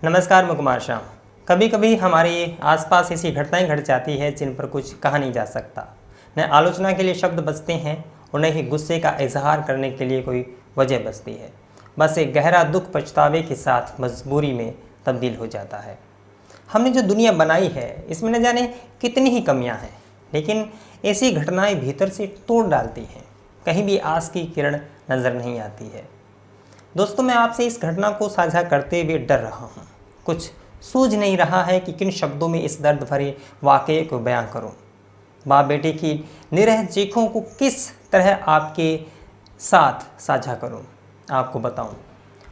नमस्कार, मैं कुमार श्याम। कभी कभी हमारे आसपास ऐसी घटनाएं घट जाती है जिन पर कुछ कहा नहीं जा सकता। न आलोचना के लिए शब्द बचते हैं और न ही गुस्से का इजहार करने के लिए कोई वजह बचती है। बस एक गहरा दुख पछतावे के साथ मजबूरी में तब्दील हो जाता है। हमने जो दुनिया बनाई है इसमें न जाने कितनी ही कमियां हैं, लेकिन ऐसी घटनाएं भीतर से तोड़ डालती हैं। कहीं भी आस की किरण नज़र नहीं आती है। दोस्तों, मैं आपसे इस घटना को साझा करते हुए डर रहा हूँ। कुछ सूझ नहीं रहा है कि किन शब्दों में इस दर्द भरे वाक़ये को बयां करूँ। बाप बेटे की निरह चीखों को किस तरह आपके साथ साझा करूँ, आपको बताऊँ।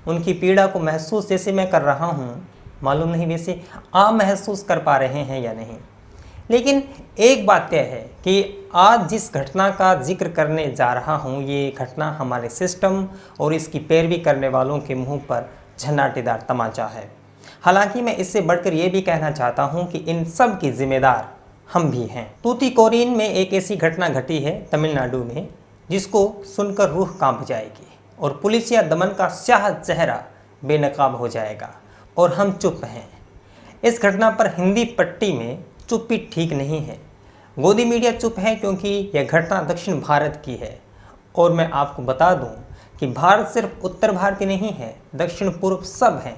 उनकी पीड़ा को महसूस जैसे मैं कर रहा हूँ, मालूम नहीं वैसे आप महसूस कर पा रहे हैं या नहीं। लेकिन एक बात तय है कि आज जिस घटना का जिक्र करने जा रहा हूँ, ये घटना हमारे सिस्टम और इसकी पैरवी करने वालों के मुंह पर झन्नाटेदार तमाचा है। हालांकि मैं इससे बढ़कर ये भी कहना चाहता हूँ कि इन सब की जिम्मेदार हम भी हैं। तूतीकोरिन में एक ऐसी घटना घटी है तमिलनाडु में, जिसको सुनकर रूह कांप जाएगी और पुलिस या दमन का स्याह चेहरा बेनकाब हो जाएगा और हम चुप हैं। इस घटना पर हिंदी पट्टी में चुप्पी ठीक नहीं है। गोदी मीडिया चुप है क्योंकि यह घटना दक्षिण भारत की है। और मैं आपको बता दूं कि भारत सिर्फ उत्तर भारत ही नहीं है, दक्षिण पूर्व सब हैं।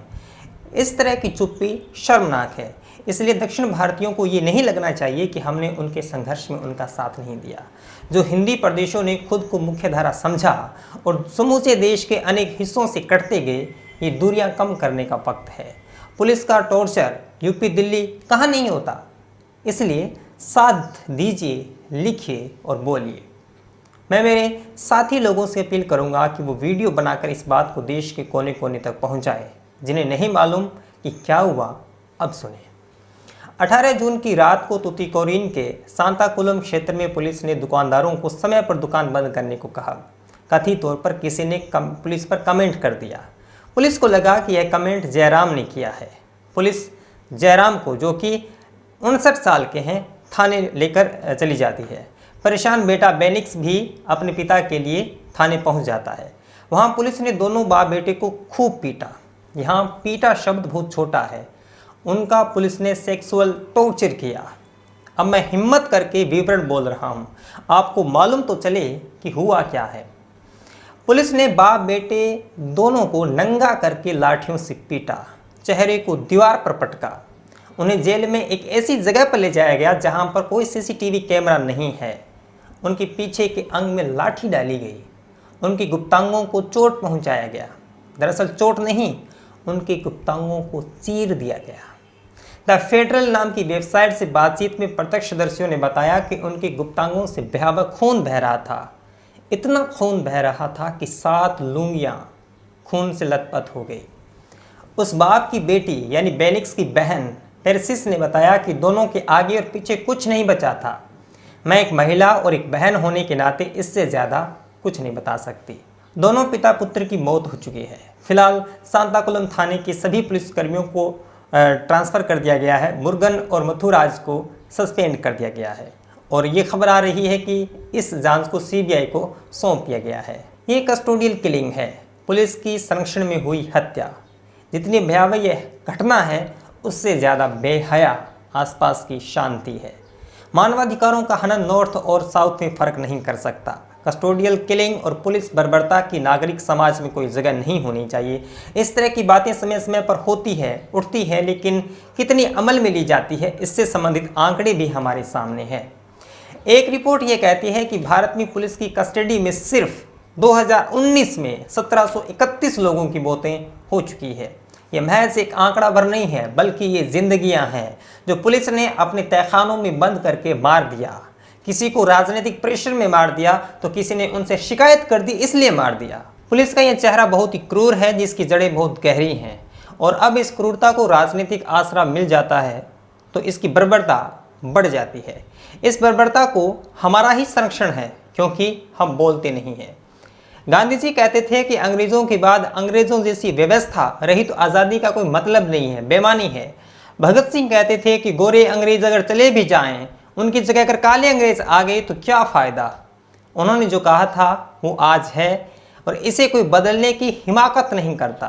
इस तरह की चुप्पी शर्मनाक है। इसलिए दक्षिण भारतीयों को ये नहीं लगना चाहिए कि हमने उनके संघर्ष में उनका साथ नहीं दिया। जो हिंदी प्रदेशों ने खुद को मुख्यधारा समझा और समूचे देश के अनेक हिस्सों से कटते गए, ये दूरियां कम करने का वक्त है। पुलिस का टॉर्चर यूपी दिल्ली कहाँ नहीं होता। इसलिए साथ दीजिए, लिखिए और बोलिए। मैं मेरे साथी लोगों से अपील करूंगा कि वो वीडियो बनाकर इस बात को देश के कोने कोने तक पहुंचाए। जिन्हें नहीं मालूम कि क्या हुआ, अब सुने। 18 जून की रात को तूतीकोरिन के सांताकुलम क्षेत्र में पुलिस ने दुकानदारों को समय पर दुकान बंद करने को कहा। कथित तौर पर किसी ने पुलिस पर कमेंट कर दिया। पुलिस को लगा कि यह कमेंट जयराम ने किया है। पुलिस जयराम को, जो कि 59 साल के हैं, थाने लेकर चली जाती है। परेशान बेटा बेनिक्स भी अपने पिता के लिए थाने पहुंच जाता है। वहां पुलिस ने दोनों बाप बेटे को खूब पीटा। यहाँ पीटा शब्द बहुत छोटा है। उनका पुलिस ने सेक्सुअल टॉर्चर किया। अब मैं हिम्मत करके विवरण बोल रहा हूँ, आपको मालूम तो चले कि हुआ क्या है। पुलिस ने बाप बेटे दोनों को नंगा करके लाठियों से पीटा, चेहरे को दीवार पर पटका। उन्हें जेल में एक ऐसी जगह पर ले जाया गया जहां पर कोई सीसीटीवी कैमरा नहीं है। उनके पीछे के अंग में लाठी डाली गई। उनकी गुप्तांगों को चोट पहुंचाया गया। दरअसल चोट नहीं, उनके गुप्तांगों को चीर दिया गया। द फेडरल नाम की वेबसाइट से बातचीत में प्रत्यक्षदर्शियों ने बताया कि उनके गुप्तांगों से भयावह खून बह रहा था। इतना खून बह रहा था कि 7 लुंगियां खून से लथपथ हो गई। उस बाप की बेटी यानी बेनिक्स की बहन पेरसिस ने बताया कि दोनों के आगे और पीछे कुछ नहीं बचा था। मैं एक महिला और एक बहन होने के नाते इससे ज़्यादा कुछ नहीं बता सकती। दोनों पिता पुत्र की मौत हो चुकी है। फिलहाल सांताकुलम थाने के सभी पुलिसकर्मियों को ट्रांसफ़र कर दिया गया है। मुरुगन और मथुराज को सस्पेंड कर दिया गया है और ये खबर आ रही है कि इस जांच को सीबीआई को सौंप दिया गया है। ये कस्टोडियल किलिंग है, पुलिस की संरक्षण में हुई हत्या। जितनी भयावह यह घटना है, उससे ज़्यादा बेहया आसपास की शांति है। मानवाधिकारों का हनन नॉर्थ और साउथ में फ़र्क नहीं कर सकता। कस्टोडियल किलिंग और पुलिस बर्बरता की नागरिक समाज में कोई जगह नहीं होनी चाहिए। इस तरह की बातें समय समय पर होती है, उठती है, लेकिन कितनी अमल में ली जाती है, इससे संबंधित आंकड़े भी हमारे सामने हैं। एक रिपोर्ट ये कहती है कि भारत में पुलिस की कस्टडी में सिर्फ 2019 में 1731 लोगों की मौतें हो चुकी है। ये महज एक आंकड़ा भर नहीं है, बल्कि ये जिंदगियां हैं जो पुलिस ने अपने तहखानों में बंद करके मार दिया। किसी को राजनीतिक प्रेशर में मार दिया तो किसी ने उनसे शिकायत कर दी इसलिए मार दिया। पुलिस का यह चेहरा बहुत ही क्रूर है, जिसकी जड़ें बहुत गहरी हैं। और अब इस क्रूरता को राजनीतिक आसरा मिल जाता है तो इसकी बर्बरता बढ़ जाती है। इस बर्बरता को हमारा ही संरक्षण है, क्योंकि हम बोलते नहीं हैं। गांधी जी कहते थे कि अंग्रेजों के बाद अंग्रेजों जैसी व्यवस्था रही तो आज़ादी का कोई मतलब नहीं है, बेमानी है। भगत सिंह कहते थे कि गोरे अंग्रेज अगर चले भी जाएं, उनकी जगह अगर काले अंग्रेज आ गए तो क्या फ़ायदा। उन्होंने जो कहा था वो आज है और इसे कोई बदलने की हिमाकत नहीं करता।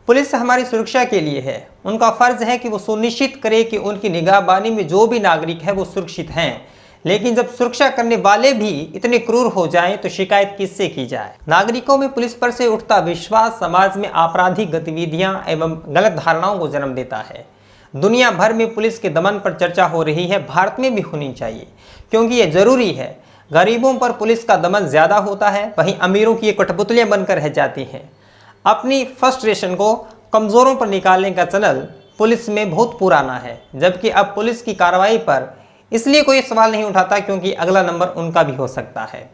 पुलिस हमारी सुरक्षा के लिए है। उनका फर्ज है कि वो सुनिश्चित करे कि उनकी निगाहबानी में जो भी नागरिक है वो सुरक्षित हैं। लेकिन जब सुरक्षा करने वाले भी इतने क्रूर हो जाएं तो शिकायत किससे की जाए। नागरिकों में पुलिस पर से उठता विश्वास समाज में आपराधिक गतिविधियां एवं गलत धारणाओं को जन्म देता है। दुनिया भर में पुलिस के दमन पर चर्चा हो रही है, भारत में भी होनी चाहिए, क्योंकि ये जरूरी है। गरीबों पर पुलिस का दमन ज्यादा होता है, वहीं अमीरों की ये कठपुतलियां बनकर रह जाती हैं। अपनी फ्रस्ट्रेशन को कमजोरों पर निकालने का चैनल पुलिस में बहुत पुराना है, जबकि अब पुलिस की कार्रवाई पर इसलिए कोई सवाल नहीं उठाता क्योंकि अगला नंबर उनका भी हो सकता है।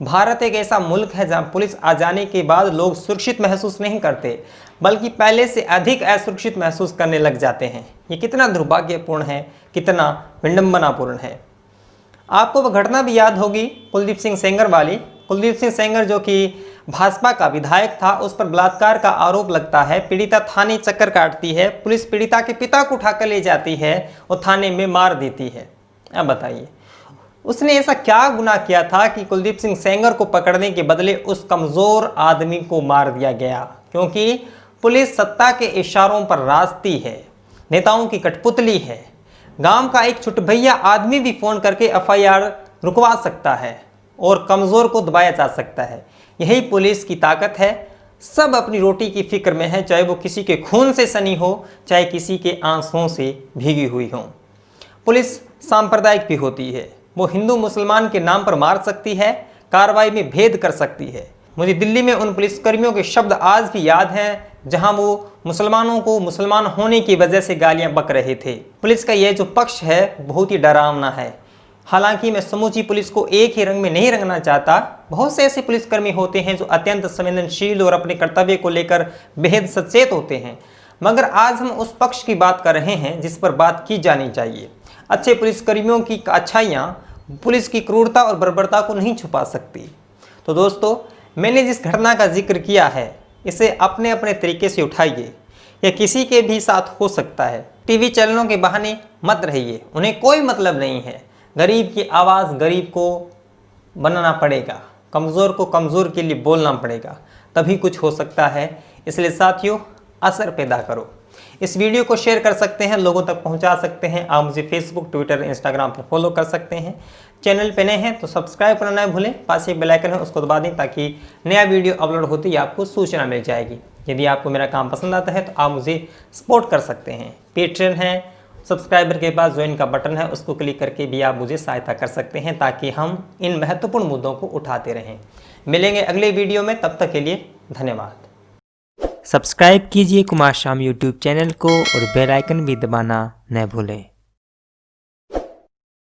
भारत एक ऐसा मुल्क है जहां पुलिस आ जाने के बाद लोग सुरक्षित महसूस नहीं करते, बल्कि पहले से अधिक असुरक्षित महसूस करने लग जाते हैं। ये कितना दुर्भाग्यपूर्ण है, कितना विडंबनापूर्ण है। आपको वह घटना भी याद होगी कुलदीप सिंह सेंगर वाली। कुलदीप सिंह सेंगर जो कि भाजपा का विधायक था, उस पर बलात्कार का आरोप लगता है। पीड़िता थाने चक्कर काटती है, पुलिस पीड़िता के पिता को उठाकर ले जाती है और थाने में मार देती है। अब बताइए उसने ऐसा क्या गुनाह किया था कि कुलदीप सिंह सेंगर को पकड़ने के बदले उस कमजोर आदमी को मार दिया गया। क्योंकि पुलिस सत्ता के इशारों पर राजती है, नेताओं की कठपुतली है। गांव का एक छुटभैया आदमी भी फोन करके एफआईआर रुकवा सकता है और कमजोर को दबाया जा सकता है। यही पुलिस की ताकत है। सब अपनी रोटी की फिक्र में है, चाहे वो किसी के खून से सनी हो, चाहे किसी के आंसुओं से भीगी हुई हो। पुलिस सांप्रदायिक भी होती है, वो हिंदू मुसलमान के नाम पर मार सकती है, कार्रवाई में भेद कर सकती है। मुझे दिल्ली में उन पुलिसकर्मियों के शब्द आज भी याद हैं जहां वो मुसलमानों को मुसलमान होने की वजह से गालियां बक रहे थे। पुलिस का यह जो पक्ष है बहुत ही डरावना है। हालांकि मैं समूची पुलिस को एक ही रंग में नहीं रंगना चाहता। बहुत से ऐसे पुलिसकर्मी होते हैं जो अत्यंत संवेदनशील और अपने कर्तव्य को लेकर बेहद सचेत होते हैं, मगर आज हम उस पक्ष की बात कर रहे हैं जिस पर बात की जानी चाहिए। अच्छे पुलिसकर्मियों की अच्छाइयाँ पुलिस की क्रूरता और बर्बरता को नहीं छुपा सकती। तो दोस्तों, मैंने जिस घटना का जिक्र किया है इसे अपने अपने तरीके से उठाइए। यह किसी के भी साथ हो सकता है। टीवी चैनलों के बहाने मत रहिए, उन्हें कोई मतलब नहीं है। गरीब की आवाज़ गरीब को बनाना पड़ेगा, कमज़ोर को कमज़ोर के लिए बोलना पड़ेगा, तभी कुछ हो सकता है। इसलिए साथियों, असर पैदा करो। इस वीडियो को शेयर कर सकते हैं, लोगों तक पहुंचा सकते हैं। आप मुझे फेसबुक, ट्विटर, इंस्टाग्राम पर फॉलो कर सकते हैं। चैनल पे नए हैं तो सब्सक्राइब करना न भूलें। पास एक बेल आइकन है, उसको दबा दें ताकि नया वीडियो अपलोड होते ही आपको सूचना मिल जाएगी। यदि आपको मेरा काम पसंद आता है तो आप मुझे सपोर्ट कर सकते हैं। पेट्रियन है, सब्सक्राइबर के पास ज्वाइन का बटन है, उसको क्लिक करके भी आप मुझे सहायता कर सकते हैं ताकि हम इन महत्वपूर्ण मुद्दों को उठाते रहें। मिलेंगे अगले वीडियो में, तब तक के लिए धन्यवाद। सब्सक्राइब कीजिए कुमार शाम यूट्यूब चैनल को और बेल आइकन भी दबाना न भूलें।